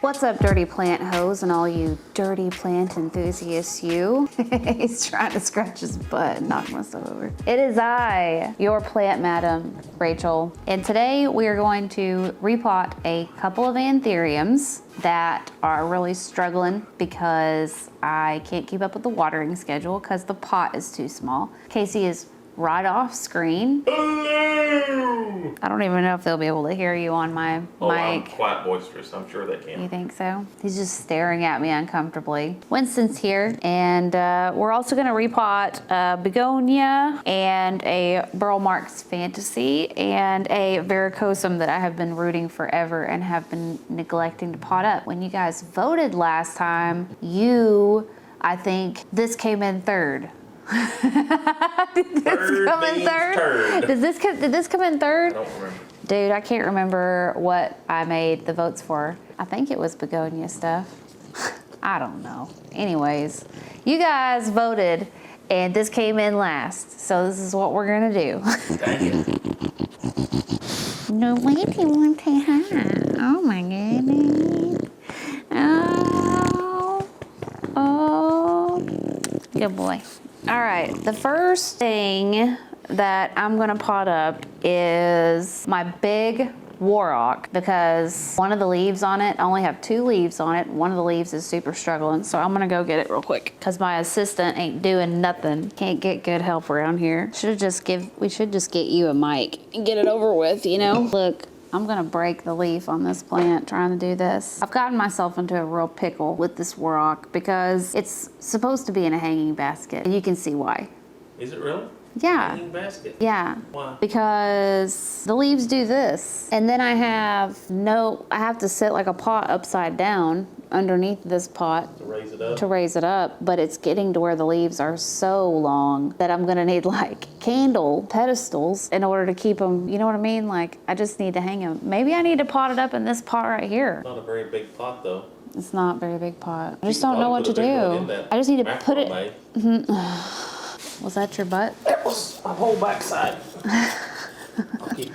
What's up, dirty plant hoes and all you dirty plant enthusiasts, you? He's trying to scratch his butt and knock myself over. It is I, your plant madam, Rachel. And today we are going to repot a couple of Anthuriums that are really struggling because I can't keep up with the watering schedule because the pot is too small. Casey is right off screen. Hello! I don't even know if they'll be able to hear you on my mic. I'm quite boisterous. I'm sure they can. You think so? He's just staring at me uncomfortably. Winston's here, and we're also gonna repot Begonia and a Burl Marks Fantasy and a Varicosum that I have been rooting forever and have been neglecting to pot up. When you guys voted last time, I think this came in third. Did this come in third? Did this come in third? I don't remember. Dude, I can't remember what I made the votes for. I think it was Begonia stuff. I don't know. Anyways, you guys voted and this came in last. So this is what we're gonna do. Dang it. No lady won't say hi. Oh my goodness. Oh, good boy. All right, the first thing that I'm gonna pot up is my big Warrock because one of the leaves on it, I only have 2 leaves on it. One of the leaves is super struggling, so I'm gonna go get it real quick because my assistant ain't doing nothing. Can't get good help around here. We should just get you a mic and get it over with, you know? Look. I'm gonna break the leaf on this plant trying to do this. I've gotten myself into a real pickle with this Warrock because it's supposed to be in a hanging basket. And you can see why. Is it really? Yeah. Hanging basket? Yeah. Why? Because the leaves do this. And then I have to set like a pot upside down underneath this pot To raise it up? but it's getting to where the leaves are so long that I'm gonna need like candle pedestals in order to keep them, you know what I mean? Like I just need to hang them. Maybe I need to pot it up in this pot right here. Not a very big pot though. It's not a very big pot. I just don't know what to do. I just need to put it. Was that your butt? That was my whole backside.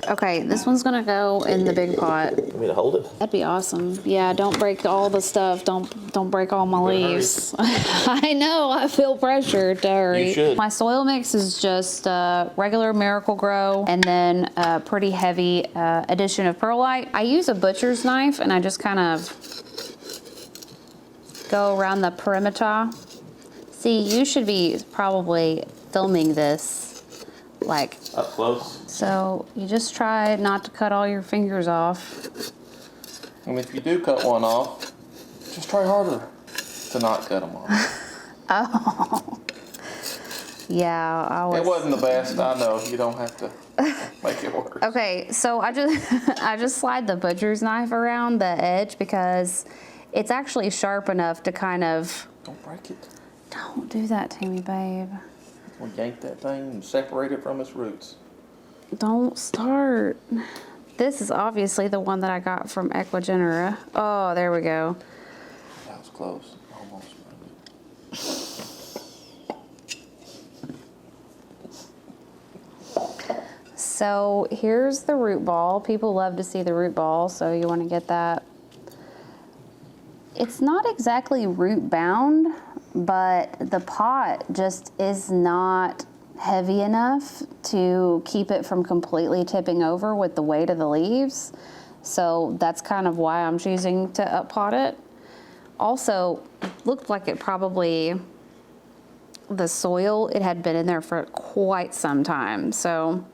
Okay, this one's gonna go in the big pot. Want me to hold it? That'd be awesome. Yeah, don't break all the stuff. Don't break all my leaves. I know, I feel pressured to hurry. You should. My soil mix is just regular Miracle Grow and then a pretty heavy addition of perlite. I use a butcher's knife and I just kind of go around the perimeter. See, you should be probably filming this like up close. So you just try not to cut all your fingers off. And if you do cut one off, just try harder to not cut them off. Oh. Yeah, It wasn't the best, I know. You don't have to make it worse. Okay, so I just slide the butcher's knife around the edge because it's actually sharp enough to kind of... Don't break it. Don't do that to me, babe. We'll yank that thing and separate it from its roots. Don't start. This is obviously the one that I got from Equigenera. Oh, there we go. That was close. Almost. So here's the root ball. People love to see the root ball, so you want to get that. It's not exactly root bound, but the pot just is not heavy enough to keep it from completely tipping over with the weight of the leaves. So that's kind of why I'm choosing to up pot it. Also, looked like it probably, the soil, it had been in there for quite some time. So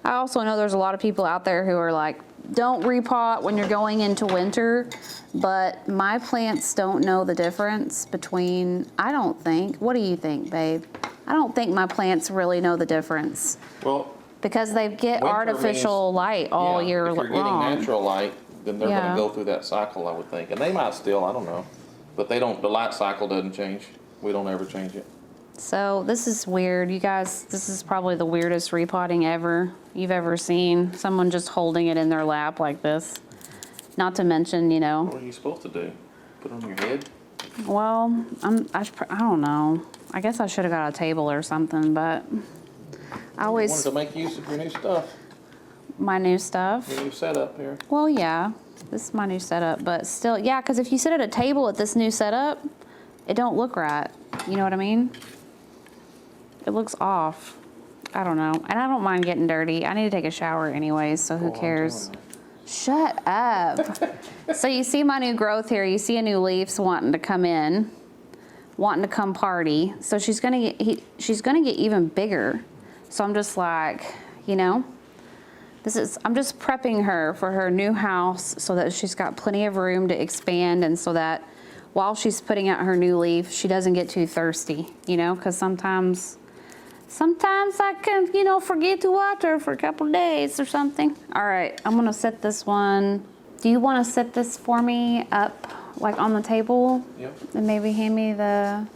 I also know there's a lot of people out there who are like, don't repot when you're going into winter, but my plants don't know the difference between, I don't think, what do you think, babe? I don't think my plants really know the difference. Well, because they get artificial light all year long. If you're getting natural light, then they're Yeah. going to go through that cycle, I would think. And they might still, I don't know. But they don't, the light cycle doesn't change. We don't ever change it. So this is weird. You guys, this is probably the weirdest repotting you've ever seen. Someone just holding it in their lap like this. Not to mention, you know. What are you supposed to do? Put it on your head? Well, I don't know. I guess I should have got a table or something, but I always... wanted to make use of your new stuff. My new stuff? Your new setup here. Well, yeah. This is my new setup, but still, yeah, because if you sit at a table at this new setup, it don't look right. You know what I mean? It looks off. I don't know. And I don't mind getting dirty. I need to take a shower anyways, so who cares? Shut up. So you see my new growth here. You see a new leaf's wanting to come in, wanting to come party. So she's gonna get even bigger. So I'm just like, you know, I'm just prepping her for her new house so that she's got plenty of room to expand, and so that while she's putting out her new leaf, she doesn't get too thirsty, you know, because sometimes I can, you know, forget to water for a couple of days or something. All right, I'm gonna set this one. Do you want to set this for me up like on the table? Yep. And maybe hand me the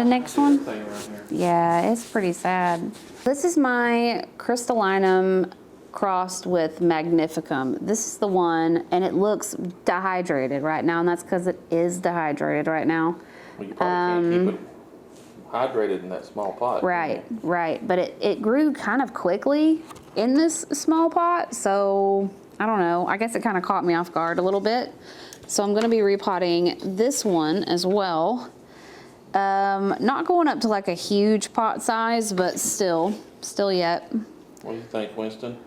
next one? Thing right here. Yeah, it's pretty sad. This is my crystallinum crossed with magnificum. This is the one, and it looks dehydrated right now, and that's because it is dehydrated right now. Well, you probably can't keep it hydrated in that small pot. Right, right. But it grew kind of quickly in this small pot, so I don't know. I guess it kind of caught me off guard a little bit. So I'm going to be repotting this one as well. Not going up to like a huge pot size, but still yet. What do you think, Winston?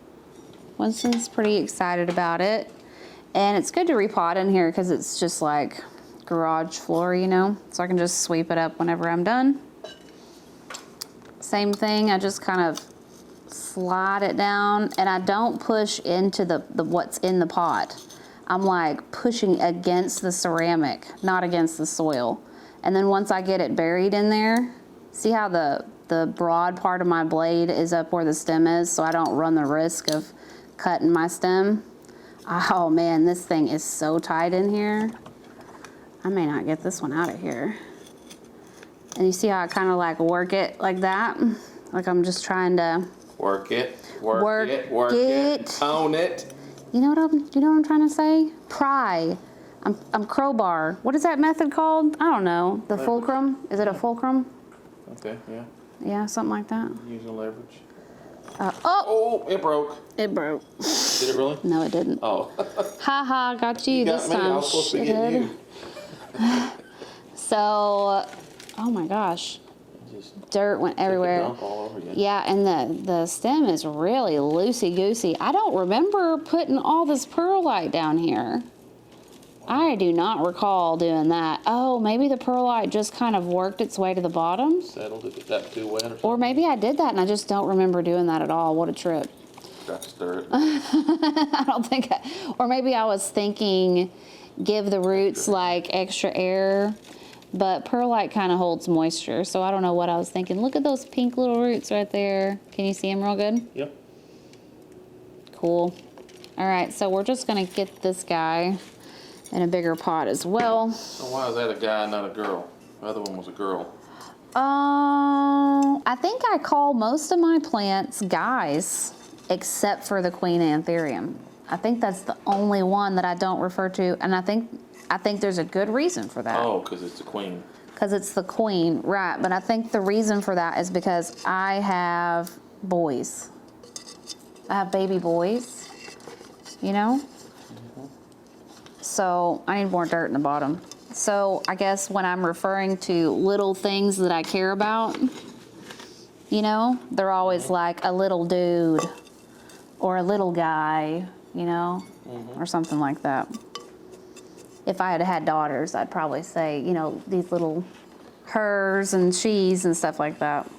Winston's pretty excited about it. And it's good to repot in here because it's just like garage floor, you know? So I can just sweep it up whenever I'm done. Same thing, I just kind of slide it down, and I don't push into the what's in the pot. I'm like pushing against the ceramic, not against the soil. And then once I get it buried in there, see how the broad part of my blade is up where the stem is, so I don't run the risk of cutting my stem. Oh man, this thing is so tight in here. I may not get this one out of here. And you see how I kind of like work it like that? Like I'm just trying to work it. Own it. You know what I'm trying to say? Pry. I'm crowbar. What is that method called? I don't know. The Leverage. fulcrum? Is it a fulcrum? Okay, yeah. Yeah, something like that. Using leverage. Oh, it broke. it broke. Did it really? No, it didn't. Oh. Ha, got you got this me. time. I was supposed to get you. So, oh my gosh. Just Dirt went everywhere. dump all over you. Yeah, and the stem is really loosey-goosey. I don't remember putting all this perlite down here. I do not recall doing that. Oh, maybe the perlite just kind of worked its way to the bottom. Settled it, got too wet or something. Or maybe I did that and I just don't remember doing that at all. What a trip. Got to stir it. I don't think, or maybe I was thinking give the roots like extra air, but perlite kind of holds moisture. So I don't know what I was thinking. Look at those pink little roots right there. Can you see them real good? Yep. Cool. All right, so we're just gonna get this guy in a bigger pot as well. So why is that a guy, not a girl? The other one was a girl. I think I call most of my plants guys, except for the Queen Anthurium. I think that's the only one that I don't refer to, and I think there's a good reason for that. Oh, because it's the queen. Because it's the queen, right? But I think the reason for that is because I have boys. I have baby boys, you know? So I need more dirt in the bottom. So I guess when I'm referring to little things that I care about, you know, they're always like a little dude or a little guy, you know, or something like that. If I had had daughters, I'd probably say, you know, these little hers and she's and stuff like that.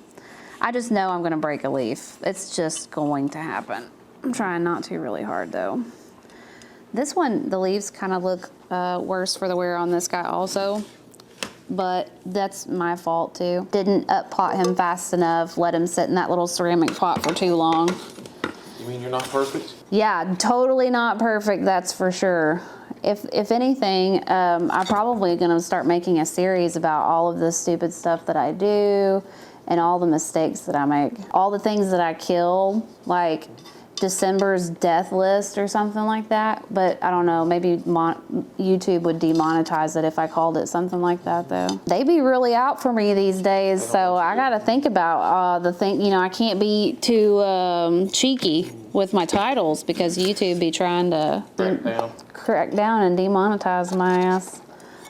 I just know I'm going to break a leaf. It's just going to happen. I'm trying not to really hard though. This one, the leaves kind of look worse for the wear on this guy also, but that's my fault too. Didn't up pot him fast enough, let him sit in that little ceramic pot for too long. You mean you're not perfect? Yeah, totally not perfect, that's for sure. If anything, I'm probably gonna start making a series about all of the stupid stuff that I do and all the mistakes that I make. All the things that I kill, like December's death list or something like that. But I don't know, maybe YouTube would demonetize it if I called it something like that though. They be really out for me these days, so I gotta think about the thing, you know, I can't be too cheeky with my titles because YouTube be trying to crack down and demonetize my ass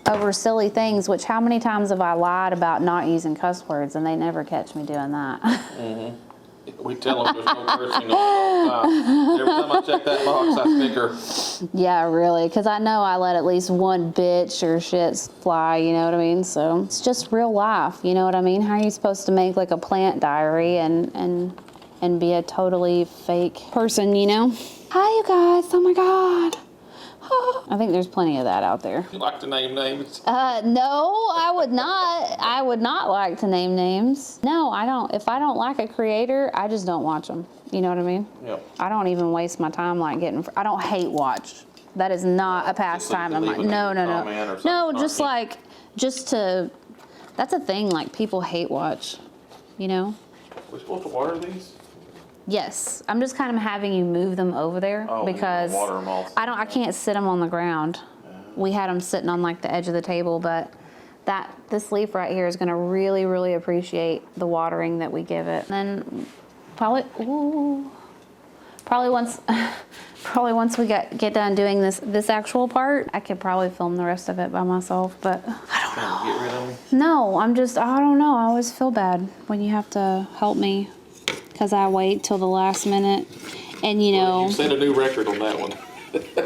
over silly things, which how many times have I lied about not using cuss words and they never catch me doing that. Mm-hmm. We tell them there's no cursing all the time. Every time I check that box, I snicker. Yeah, really, because I know I let at least one bitch or shit fly, you know what I mean? So it's just real life, you know what I mean? How are you supposed to make like a plant diary and be a totally fake person, you know? Hi, you guys. Oh my God. I think there's plenty of that out there. You like to name names? No, I would not. I would not like to name names. No, I don't. If I don't like a creator, I just don't watch them. You know what I mean? Yep. I don't even waste my time like getting. I don't hate watch. That is not a pastime of mine. No. No, just to. That's a thing. Like people hate watch. You know. We're supposed to water these? Yes, I'm just kind of having you move them over there because water them all. I can't sit them on the ground. We had them sitting on like the edge of the table, but this leaf right here is going to really, really appreciate the watering that we give it. And then probably once we get done doing this actual part, I could probably film the rest of it by myself, but I don't know. Get rid of me? No, I don't know. I always feel bad when you have to help me. Because I wait till the last minute, and you know. You set a new record on that one.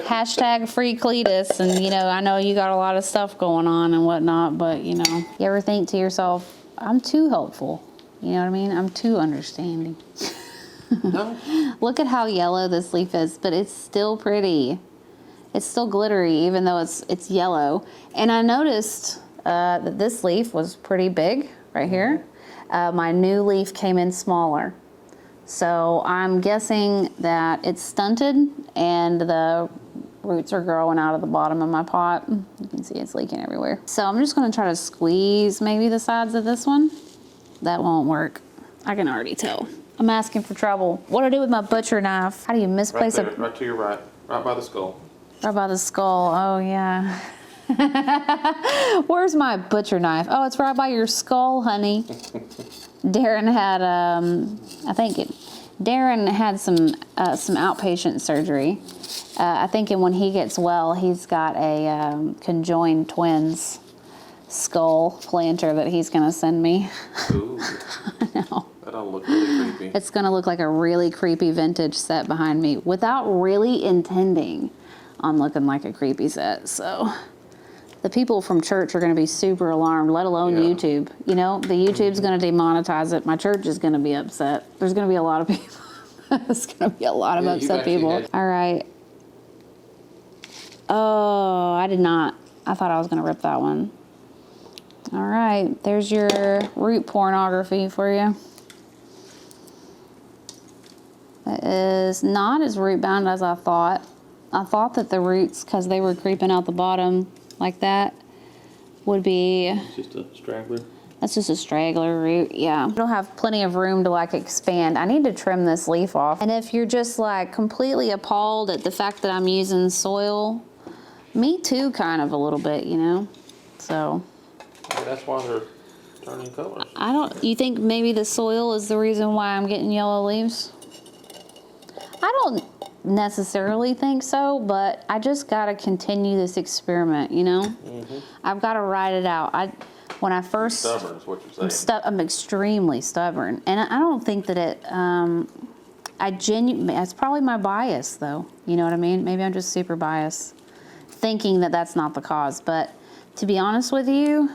Hashtag free Cletus, and you know, I know you got a lot of stuff going on and whatnot, but you know, you ever think to yourself, I'm too helpful. You know what I mean? I'm too understanding. No. Look at how yellow this leaf is, but it's still pretty. It's still glittery, even though it's yellow. And I noticed that this leaf was pretty big right here. My new leaf came in smaller. So I'm guessing that it's stunted and the roots are growing out of the bottom of my pot. You can see it's leaking everywhere. So I'm just gonna try to squeeze maybe the sides of this one. That won't work. I can already tell. I'm asking for trouble. What do I do with my butcher knife? How do you misplace right there, right to your right by the skull. Right by the skull, oh yeah. Where's my butcher knife? Oh, it's right by your skull, honey. Darren had, Darren had some outpatient surgery. I think when he gets well, he's got a conjoined twins skull planter that he's gonna send me. Ooh. I know. That'll look really creepy. It's gonna look like a really creepy vintage set behind me without really intending on looking like a creepy set, so. The people from church are going to be super alarmed, let alone YouTube. You know, the YouTube's going to demonetize it. My church is going to be upset. There's going to be a lot of people. There's going to be a lot of upset people. All right. Oh, I did not. I thought I was going to rip that one. All right. There's your root pornography for you. It is not as root bound as I thought. I thought that the roots, because they were creeping out the bottom, like that would be. It's just a straggler. That's just a straggler root, yeah. It'll have plenty of room to like expand. I need to trim this leaf off. And if you're just like completely appalled at the fact that I'm using soil, me too, kind of a little bit, you know? So. Yeah, that's why they're turning colors. You think maybe the soil is the reason why I'm getting yellow leaves? I don't necessarily think so, but I just gotta continue this experiment, you know? Mm-hmm. I've gotta ride it out. When I first stubborn is what you're saying. I'm extremely stubborn, and I don't think that it. It's probably my bias, though. You know what I mean? Maybe I'm just super biased, thinking that that's not the cause. But to be honest with you,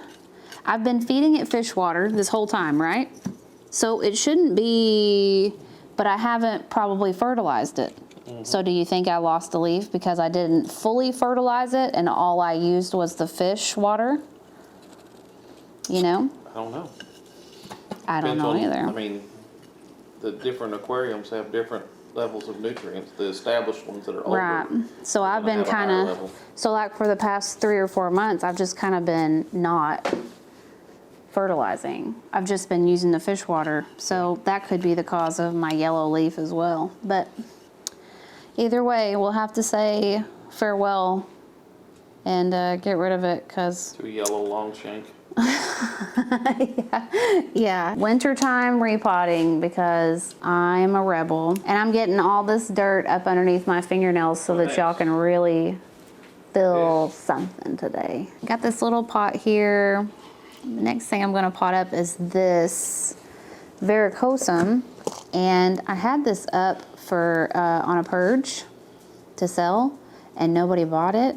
I've been feeding it fish water this whole time, right? So it shouldn't be, but I haven't probably fertilized it. Mm-hmm. So do you think I lost a leaf because I didn't fully fertilize it and all I used was the fish water? You know? I don't know. I don't know either. I mean, the different aquariums have different levels of nutrients. The established ones that are older. Right. So I've been kind of, so like for the past 3 or 4 months, I've just kind of been not fertilizing. I've just been using the fish water. So that could be the cause of my yellow leaf as well. But Either way, we'll have to say farewell and get rid of it because Too yellow long shank. yeah, wintertime repotting because I'm a rebel and I'm getting all this dirt up underneath my fingernails so that y'all can really feel something today. Got this little pot here. The next thing I'm gonna pot up is this varicosum, and I had this up for on a purge to sell and nobody bought it,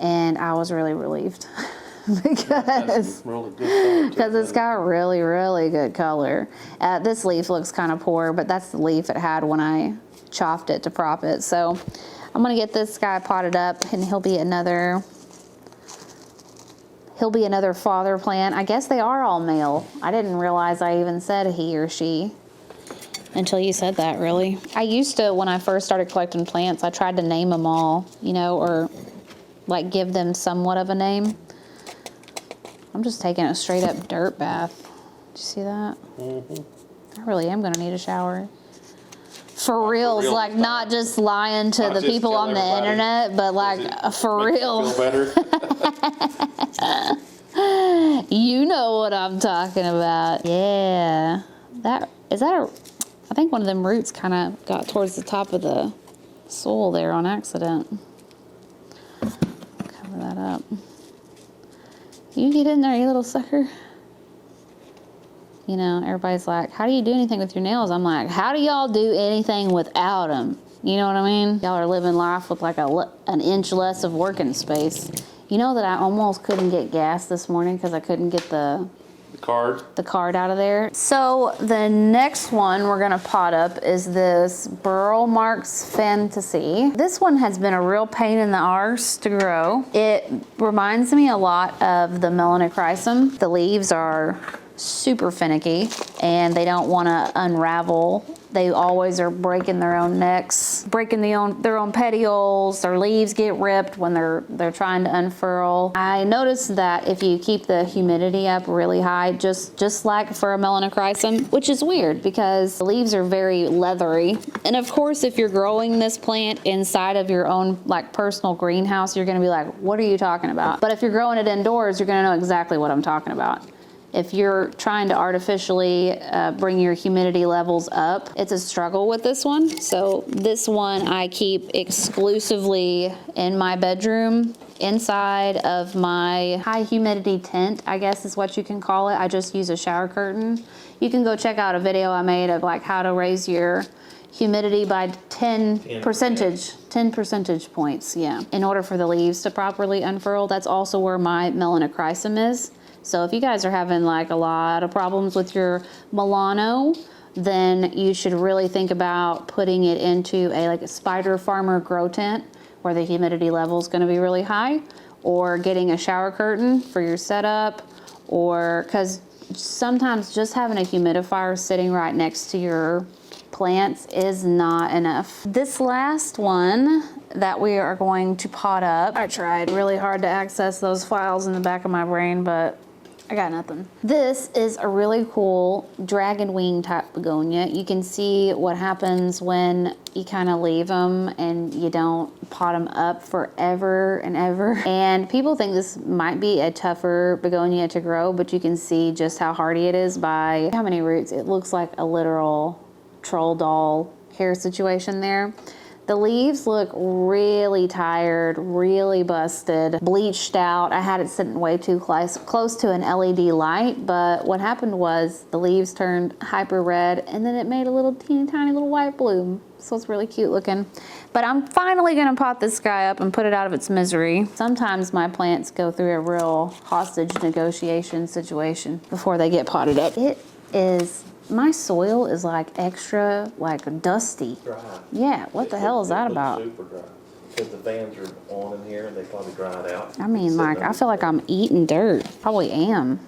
and I was really relieved. Because Really good color, it's got really, really good color. This leaf looks kind of poor, but that's the leaf it had when I chopped it to prop it. So I'm gonna get this guy potted up, and he'll be another father plant. I guess they are all male. I didn't realize I even said he or she until you said that, really. I used to, when I first started collecting plants, I tried to name them all, you know, or like give them somewhat of a name. I'm just taking a straight up dirt bath. Did you see that? I really am gonna need a shower. For reals, like style. not just lying to Not the just people tell on the everybody. internet, but like for Makes you real. Feel better. You know what I'm talking about. Yeah. I think one of them roots kind of got towards the top of the soil there on accident. Cover that up. You get in there, you little sucker. You know, everybody's like, how do you do anything with your nails? I'm like, how do y'all do anything without them? You know what I mean? Y'all are living life with like an inch less of working space. You know that I almost couldn't get gas this morning because I couldn't get the card out of there. So the next one we're gonna pot up is this Burl Marks Fantasy. This one has been a real pain in the arse to grow. It reminds me a lot of the Melanochrysum. The leaves are super finicky and they don't wanna unravel. They always are breaking their own necks, breaking their own petioles. Their leaves get ripped when they're trying to unfurl. I noticed that if you keep the humidity up really high, just like for a Melanochrysum, which is weird because the leaves are very leathery. And of course, if you're growing this plant inside of your own like personal greenhouse, you're gonna be like, what are you talking about? But if you're growing it indoors, you're gonna know exactly what I'm talking about. If you're trying to artificially bring your humidity levels up, it's a struggle with this one. So this one I keep exclusively in my bedroom, inside of my high humidity tent, I guess is what you can call it. I just use a shower curtain. You can go check out a video I made of like how to raise your humidity by 10 percentage points, yeah. In order for the leaves to properly unfurl, that's also where my Melanochrysum is. So if you guys are having like a lot of problems with your Milano, then you should really think about putting it into a spider farmer grow tent where the humidity level is going to be really high, or getting a shower curtain for your setup, or because sometimes just having a humidifier sitting right next to your plants is not enough. This last one that we are going to pot up, I tried really hard to access those files in the back of my brain, but I got nothing. This is a really cool dragon wing type begonia. You can see what happens when you kind of leave them and you don't pot them up forever and ever. And people think this might be a tougher begonia to grow, but you can see just how hardy it is by how many roots. It looks like a literal troll doll hair situation there. The leaves look really tired, really busted, bleached out. I had it sitting way too close to an LED light, but what happened was the leaves turned hyper red and then it made a little teeny tiny little white bloom. So it's really cute looking. But I'm finally gonna pot this guy up and put it out of its misery. Sometimes my plants go through a real hostage negotiation situation before they get potted up. My soil is like extra, like dusty. Dry. Yeah, what the hell is that about? Super dry. Because the fans are on in here and they probably dried out. I mean, like, I feel like I'm eating dirt. Probably am.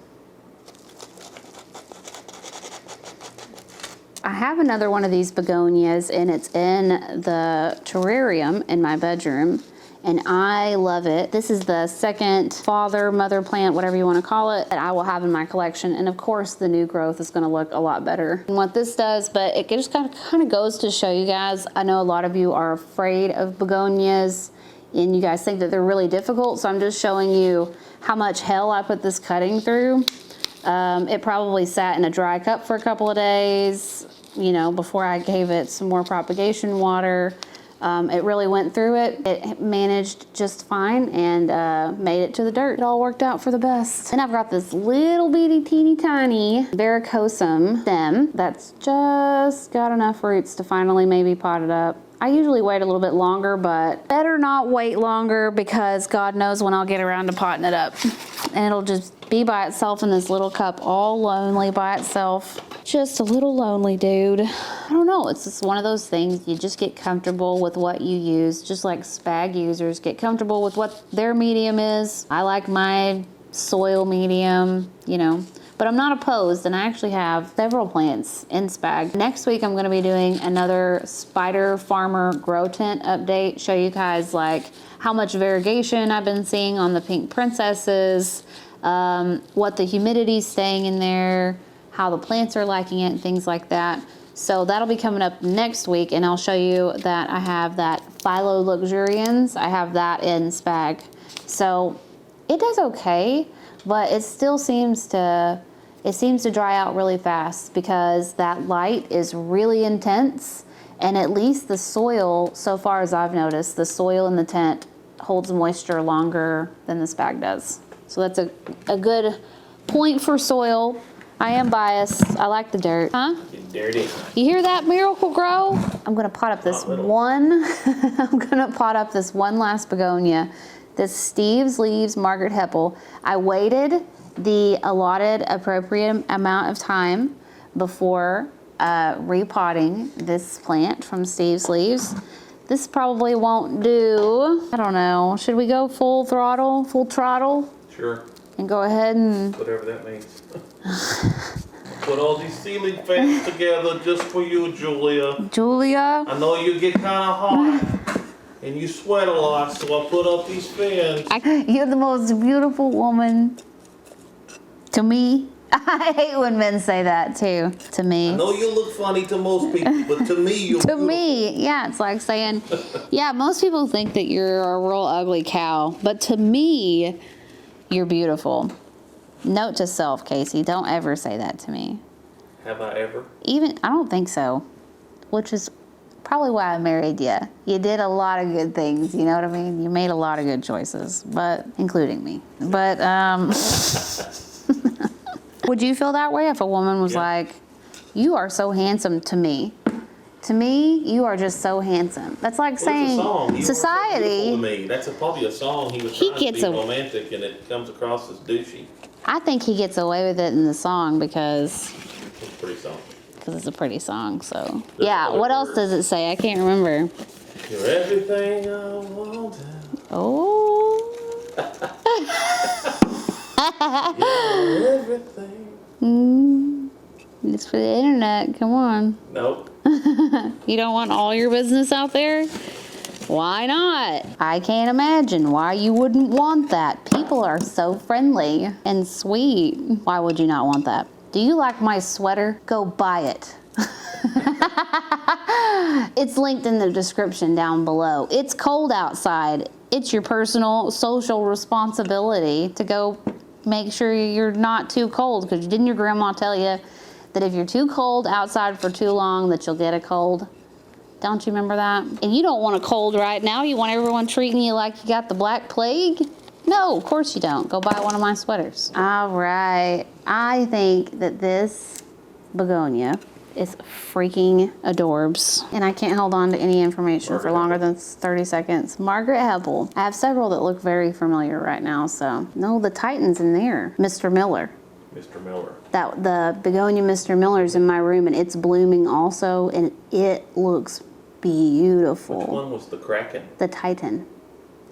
I have another one of these begonias and it's in the terrarium in my bedroom. and I love it. This is the second father, mother plant, whatever you want to call it, that I will have in my collection. And of course, the new growth is going to look a lot better than what this does, but it just kind of goes to show you guys. I know a lot of you are afraid of begonias, and you guys think that they're really difficult, so I'm just showing you how much hell I put this cutting through. It probably sat in a dry cup for a couple of days, you know, before I gave it some more propagation water. It really went through it. It managed just fine and made it to the dirt. It all worked out for the best. And I've got this little bitty teeny tiny varicosum stem that's just got enough roots to finally maybe pot it up. I usually wait a little bit longer, but better not wait longer because God knows when I'll get around to potting it up. And it'll just be by itself in this little cup, all lonely by itself. Just a little lonely, dude. I don't know, it's just one of those things, you just get comfortable with what you use, just like spag users get comfortable with what their medium is. I like my soil medium, you know, but I'm not opposed, and I actually have several plants in spag. Next week, I'm gonna be doing another spider farmer grow tent update, show you guys like how much variegation I've been seeing on the pink princesses, what the humidity's staying in there, how the plants are liking it, and things like that. So that'll be coming up next week, and I'll show you that I have that Philo luxurians. I have that in spag. So it does okay, but it still seems to dry out really fast because that light is really intense, and at least the soil, so far as I've noticed, the soil in the tent holds moisture longer than the spag does. So that's a good point for soil. I am biased. I like the dirt. Huh? Get dirty. You hear that, Miracle Grow? I'm gonna pot up this one. I'm gonna pot up this one last begonia. This Steve's Leaves Margaret Heppel. I waited the allotted appropriate amount of time before repotting this plant from Steve's Leaves. This probably won't do. I don't know. Should we go full throttle, full throttle? Sure. And go ahead and Whatever that means. Put all these ceiling fans together just for you, Julia. Julia. I know you get kind of hot and you sweat a lot, so I put up these fans. You're the most beautiful woman to me. I hate when men say that too. To me. I know you look funny to most people, but to me, you're To beautiful. me, yeah, it's like saying, yeah, most people think that you're a real ugly cow, but to me, you're beautiful. Note to self, Casey, don't ever say that to me. Have I ever? I don't think so, which is probably why I married you. You did a lot of good things, you know what I mean? You made a lot of good choices, but including me. But, would you feel that way if a woman was like, you are so handsome to me? To me, you are just so handsome. That's like saying society. To me. That's probably a song he was trying to be romantic, and it comes across as douchey. I think he gets away with it in the song because It's a pretty song. it's a pretty song. So yeah, what else does it say? I can't remember. You're everything I wanted. Oh. You're everything. It's for the internet. Come on. Nope. You don't want all your business out there? Why not? I can't imagine why you wouldn't want that. People are so friendly and sweet. Why would you not want that? Do you like my sweater? Go buy it. It's linked in the description down below. It's cold outside. It's your personal social responsibility to go make sure you're not too cold, because didn't your grandma tell you that if you're too cold outside for too long that you'll get a cold? Don't you remember that? And you don't want a cold right now. You want everyone treating you like you got the Black Plague? No, of course you don't. Go buy one of my sweaters. All right. I think that this begonia is freaking adorbs. And I can't hold on to any information for longer than 30 seconds. Margaret Heppel. I have several that look very familiar right now, so. No, the Titan's in there. Mr. Miller. Mr. Miller. The begonia Mr. Miller's in my room, and it's blooming also, and it looks beautiful. Which one was the Kraken? The Titan.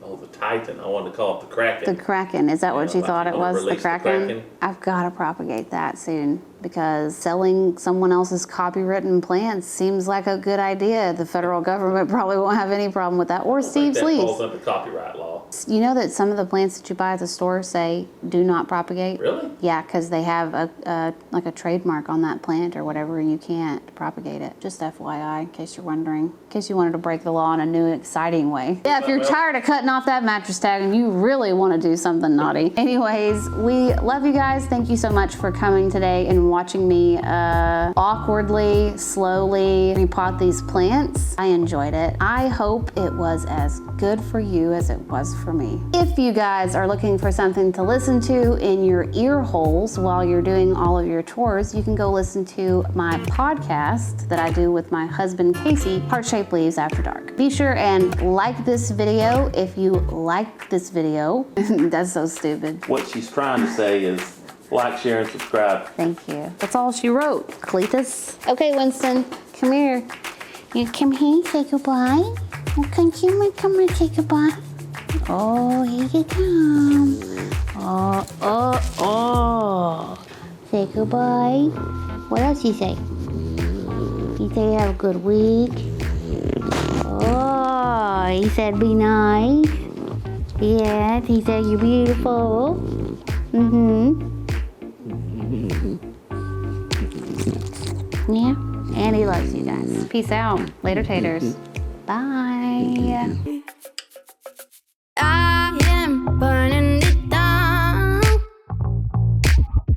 Oh, the Titan. I wanted to call it the Kraken. The Kraken, is that what you like thought you it wanna was? The release the Kraken? Kraken? I've got to propagate that soon because selling someone else's copywritten plants seems like a good idea. The federal government probably won't have any problem with that, or I think Steve's that leaves. falls under copyright law. You know that some of the plants that you buy at the store say do not propagate? Really? Yeah, because they have like a trademark on that plant or whatever, and you can't propagate it. Just FYI, in case you're wondering, in case you wanted to break the law in a new, exciting way. Yeah, if you're tired of cutting off that mattress tag and you really want to do something naughty. Anyways, we love you guys. Thank you so much for coming today and watching me awkwardly, slowly repot these plants. I enjoyed it. I hope it was as good for you as it was for me. If you guys are looking for something to listen to in your ear holes while you're doing all of your chores, you can go listen to my podcast that I do with my husband Casey, Heart-Shaped Leaves After Dark. Be sure and like this video if you like this video. That's so stupid. What she's trying to say is like, share, and subscribe. Thank you. That's all she wrote. Cletus. Okay, Winston, come here. You come here, say goodbye. Oh, come and say goodbye. Oh, here you come. Oh. Say goodbye. What else you say? You say have a good week. Oh, he said be nice. Yes, he said you're beautiful. Yeah, and he loves you guys. Peace out. Later, taters. Bye. I am burning it down.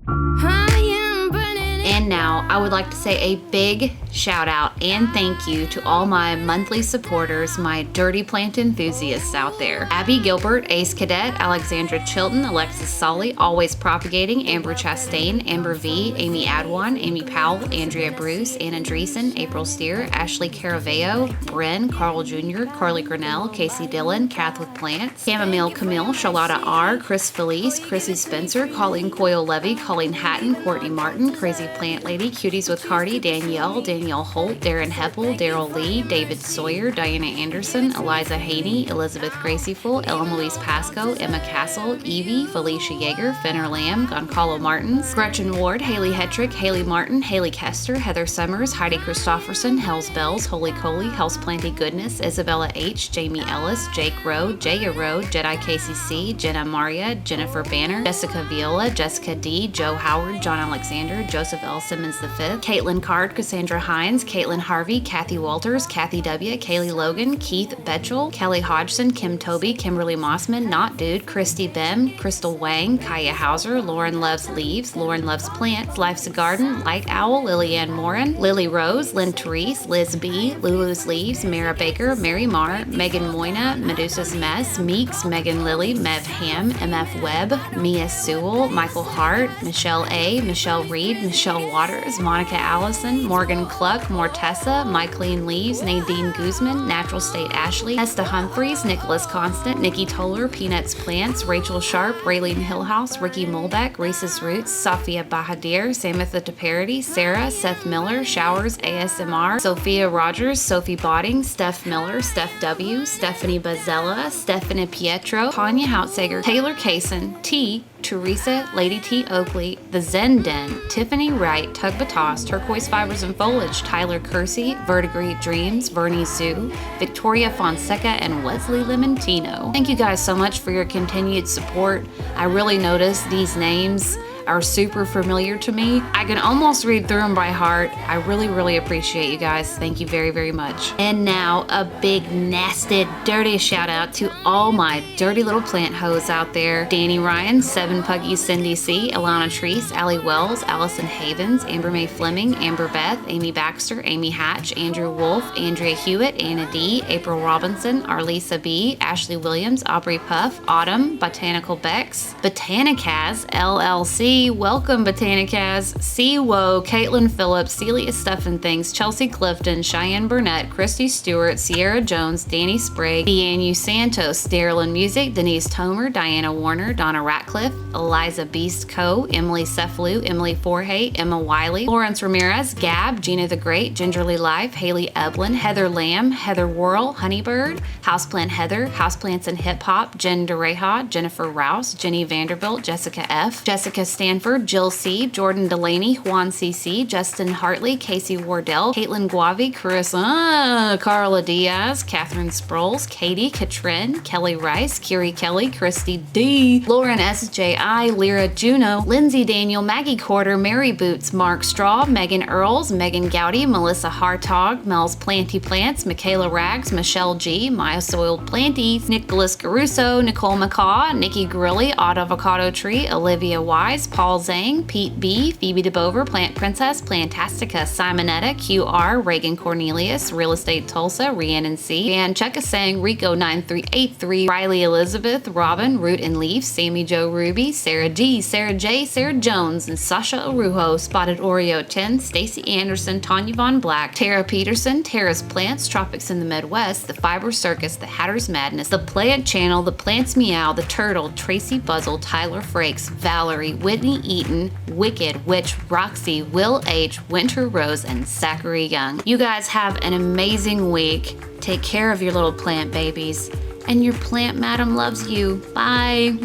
I am burning it. And now I would like to say a big shout out and thank you to all my monthly supporters, my dirty plant enthusiasts out there. Abby Gilbert, Ace Cadet, Alexandra Chilton, Alexis Solly, Always Propagating, Amber Chastain, Amber V, Amy Adwan, Amy Powell, Andrea Bruce, Anna Dreesen, April Steer, Ashley Caraveo, Buren, Carl Jr., Carly Grinnell, Casey Dillon, Kath with Plants, Chamomile Camille, Charlotta R, Chris Felice, Chrissy Spencer, Colleen Coyle Levy, Colleen Hatton, Courtney Martin, Crazy Plant Lady, Cuties with Cardi, Danielle Holt, Darren Heppel, Daryl Lee, David Sawyer, Diana Anderson, Eliza Haney, Elizabeth Graceful, Ellen Louise Pasco, Emma Castle, Evie, Felicia Yeager, Fenner Lamb, Goncalo Martins, Gretchen Ward, Haley Hetrick, Haley Martin, Haley Kester, Heather Summers, Heidi Christofferson, Hells Bells, Holy Coley, Houseplanty Goodness, Isabella H, Jamie Ellis, Jake Rowe, Jaya Rowe, Jedi KCC, Jenna Maria, Jennifer Banner, Jessica Viola, Jessica D, Joe Howard, John Alexander, Joseph L. Simmons V, Caitlin Card, Cassandra Hines, Caitlin Harvey, Kathy Walters, Kathy W, Kaylee Logan, Keith Betchel, Kelly Hodgson, Kim Toby, Kimberly Mossman, Not Dude, Christy Bem, Crystal Wang, Kaya Hauser, Lauren Loves Leaves, Lauren Loves Plants, Life's a Garden, Light Owl, Lillianne Morin, Lily Rose, Lynn Therese, Liz B, Lulu's Leaves, Mara Baker, Mary Marr, Megan Moyna, Medusa's Mess, Meeks, Megan Lilly, Mev Ham, MF Webb, Mia Sewell, Michael Hart, Michelle A, Michelle Reed, Michelle Waters, Monica Allison, Morgan Cluck, Mortessa, Myclean Leaves, Nadine Guzman, Natural State Ashley, Hesta Humphreys, Nicholas Constant, Nikki Toller, Peanuts Plants, Rachel Sharp, Raylene Hillhouse, Ricky Molbeck, Reese's Roots, Safia Bahadir, Samatha DeParity, Sarah, Seth Miller, Showers ASMR, Sophia Rogers, Sophie Botting, Steph Miller, Steph W, Stephanie Bazella, Stephanie Pietro, Tanya Houtsager, Taylor Kaysen, T, Teresa, Lady T. Oakley, The Zen Den, Tiffany Wright, Tug Batas, Turquoise Fibers and Foliage, Tyler Kersey, Verdigris Dreams, Bernie Zoo, Victoria Fonseca, and Wesley Limentino. Thank you guys so much for your continued support. I really notice these names are super familiar to me. I can almost read through them by heart. I really appreciate you guys. Thank you very much. And now a big, nasty, dirty shout out to all my dirty little plant hoes out there. Danny Ryan, Seven Puggies, Cindy C, Alana Treese, Allie Wells, Allison Havens, Amber Mae Fleming, Amber Beth, Amy Baxter, Amy Hatch, Andrew Wolf, Andrea Hewitt, Anna D, April Robinson, Arlisa B, Ashley Williams, Aubrey Puff, Autumn, Botanical Becks, Botanicaz, LLC, B, welcome Botanicaz, C, Woe, Caitlin Phillips, Celia Stuffin Things, Chelsea Clifton, Cheyenne Burnett, Christy Stewart, Sierra Jones, Danny Sprague, Deanne Santos, Darylyn Music, Denise Tomer, Diana Warner, Donna Ratcliffe, Eliza Beast Co., Emily Cefalu, Emily Forhay, Emma Wiley, Lawrence Ramirez, Gab, Gina the Great, Gingerly Life, Haley Eblin, Heather Lamb, Heather Worrell, Honeybird, Houseplant Heather, Houseplants and Hip Hop, Jen DeReha, Jennifer Rouse, Jenny Vanderbilt, Jessica F., Jessica Stanford, Jill C., Jordan Delaney, Juan CC, Justin Hartley, Casey Wardell, Caitlin Guavi, Carissa, Carla Diaz, Catherine Sproles, Katie, Katrin, Kelly Rice, Kiri Kelly, Christy D., Lauren SJI, Lyra Juno, Lindsay Daniel, Maggie Quarter, Mary Boots, Mark Straw, Megan Earls, Megan Gowdy, Melissa Hartog, Mel's Planty Plants, Michaela Rags, Michelle G., Maya Soiled Planties, Nicholas Caruso, Nicole McCaw, Nikki Grilly, Odd Avocado Tree, Olivia Wise, Paul Zhang, Pete B., Phoebe DeBover, Plant Princess, Plantastica, Simonetta, QR, Reagan Cornelius, Real Estate Tulsa, Rhiannon C., Dan Checkasang, Rico 9383, Riley Elizabeth, Robin, Root and Leaf, Sammy Joe Ruby, Sarah D., Sarah J., Sarah Jones, and Sasha Arujo, Spotted Oreo 10, Stacy Anderson, Tanya Von Black, Tara Peterson, Tara's Plants, Tropics in the Midwest, The Fiber Circus, The Hatter's Madness, The Plant Channel, The Plants Meow, The Turtle, Tracy Buzzle, Tyler Frakes, Valerie, Whitney Eaton, Wicked, Witch, Roxy, Will H., Winter Rose, and Zachary Young. You guys have an amazing week. Take care of your little plant babies. And your plant madam loves you. Bye.